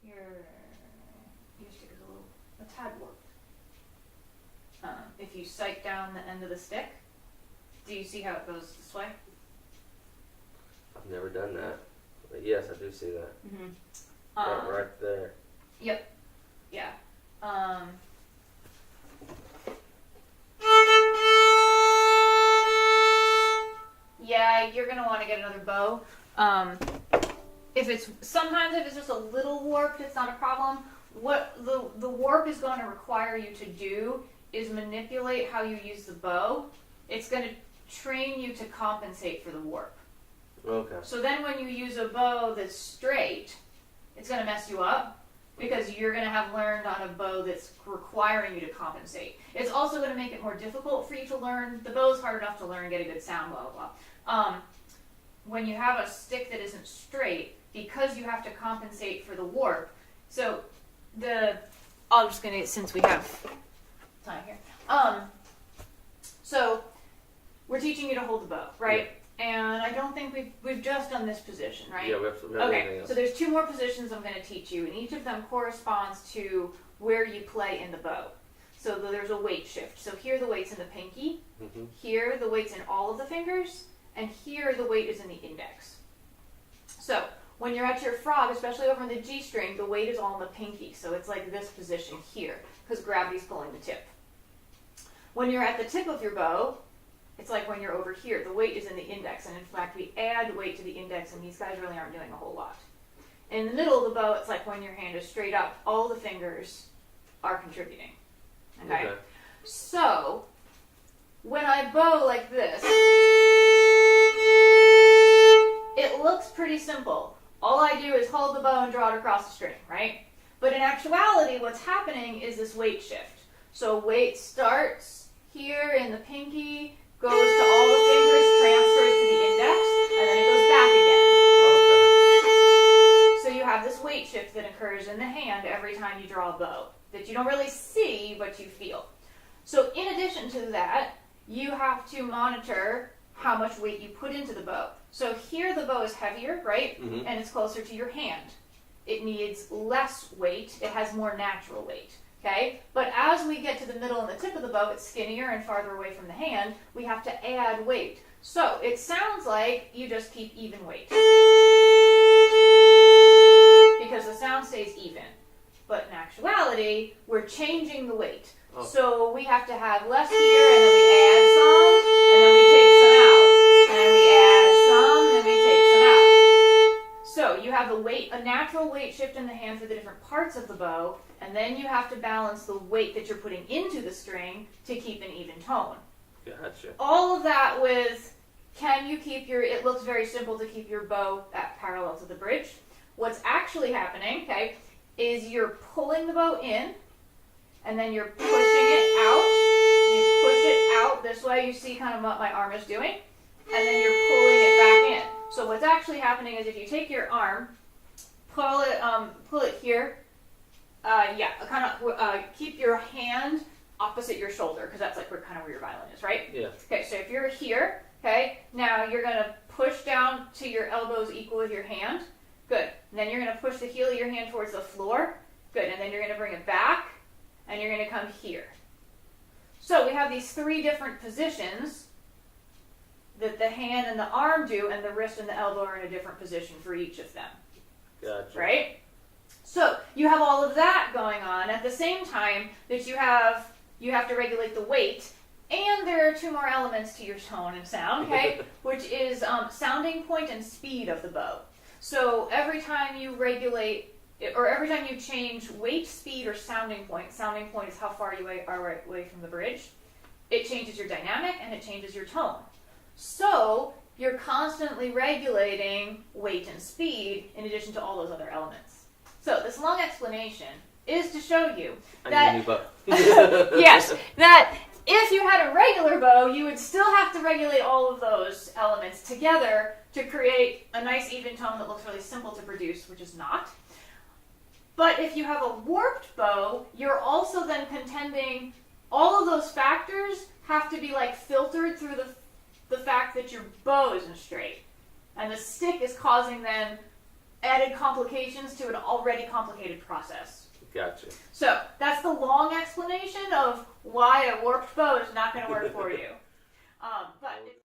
your stick is a tad warped. If you sight down the end of the stick, do you see how it goes this way? I've never done that. But yes, I do see that. Mm-hmm. Right there. Yep. Yeah. Yeah, you're gonna want to get another bow. Sometimes if it's just a little warped, it's not a problem. What the warp is going to require you to do is manipulate how you use the bow. It's going to train you to compensate for the warp. Okay. So then when you use a bow that's straight, it's going to mess you up because you're going to have learned on a bow that's requiring you to compensate. It's also going to make it more difficult for you to learn. The bow's hard enough to learn, get a good sound, blah, blah, blah. When you have a stick that isn't straight, because you have to compensate for the warp, so I'm just going to, since we have time here. So we're teaching you to hold the bow, right? Yeah. And I don't think we've just done this position, right? Yeah, we have okay, so there's 2 more positions I'm going to teach you, and each of them corresponds to where you play in the bow. So there's a weight shift. So here the weight's in the pinky, here the weight's in all of the fingers, and here the weight is in the index. So when you're at your frog, especially over in the G string, the weight is all in the pinky. So it's like this position here, because gravity's pulling the tip. When you're at the tip of your bow, it's like when you're over here. The weight is in the index, and in fact, we add weight to the index, and these guys really aren't doing a whole lot. In the middle of the bow, it's like when your hand is straight up, all the fingers are contributing. Okay? So, when I bow like this, it looks pretty simple. All I do is hold the bow and draw it across the string, right? But in actuality, what's happening is this weight shift. So weight starts here in the pinky, goes to all the fingers, transfers to the index, and then it goes back again. So you have this weight shift that occurs in the hand every time you draw a bow that you don't really see, but you feel. So in addition to that, you have to monitor how much weight you put into the bow. So here the bow is heavier, right? And it's closer to your hand. It needs less weight. It has more natural weight. Okay? But as we get to the middle and the tip of the bow, it's skinnier and farther away from the hand. We have to add weight. So it sounds like you just keep even weight. Because the sound stays even. But in actuality, we're changing the weight. Oh. So we have to have less here, and then we add some, and then we take some out. And then we add some, and then we take some out. So you have a natural weight shift in the hand for the different parts of the bow, and then you have to balance the weight that you're putting into the string to keep an even tone. Gotcha. All of that with, it looks very simple to keep your bow at parallel to the bridge. What's actually happening, okay, is you're pulling the bow in, and then you're pushing it out. You push it out this way. You see kind of what my arm is doing, and then you're pulling it back in. So what's actually happening is if you take your arm, pull it here. Keep your hand opposite your shoulder, because that's like where your violin is, right? Yeah. Okay, so if you're here, okay, now you're gonna push down to your elbows equal with your hand. Good. And then you're gonna push the heel of your hand towards the floor. Good. And then you're gonna bring it back, and you're gonna come here. So we have these 3 different positions that the hand and the arm do, and the wrist and the elbow are in a different position for each of them. Gotcha. Right? So you have all of that going on at the same time that you have to regulate the weight, and there are 2 more elements to your tone and sound, okay? Which is sounding point and speed of the bow. So every time you regulate, or every time you change weight, speed, or sounding point is how far you are away from the bridge, it changes your dynamic and it changes your tone. So you're constantly regulating weight and speed in addition to all those other elements. So this long explanation is to show you that yes, that if you had a regular bow, you would still have to regulate all of those elements together to create a nice even tone that looks really simple to produce, which is not. But if you have a warped bow, you're also then contending all of those factors have to be filtered through the fact that your bow isn't straight. And the stick is causing then added complications to an already complicated process. Gotcha. So that's the long explanation of why a warped bow is not going to work for you. But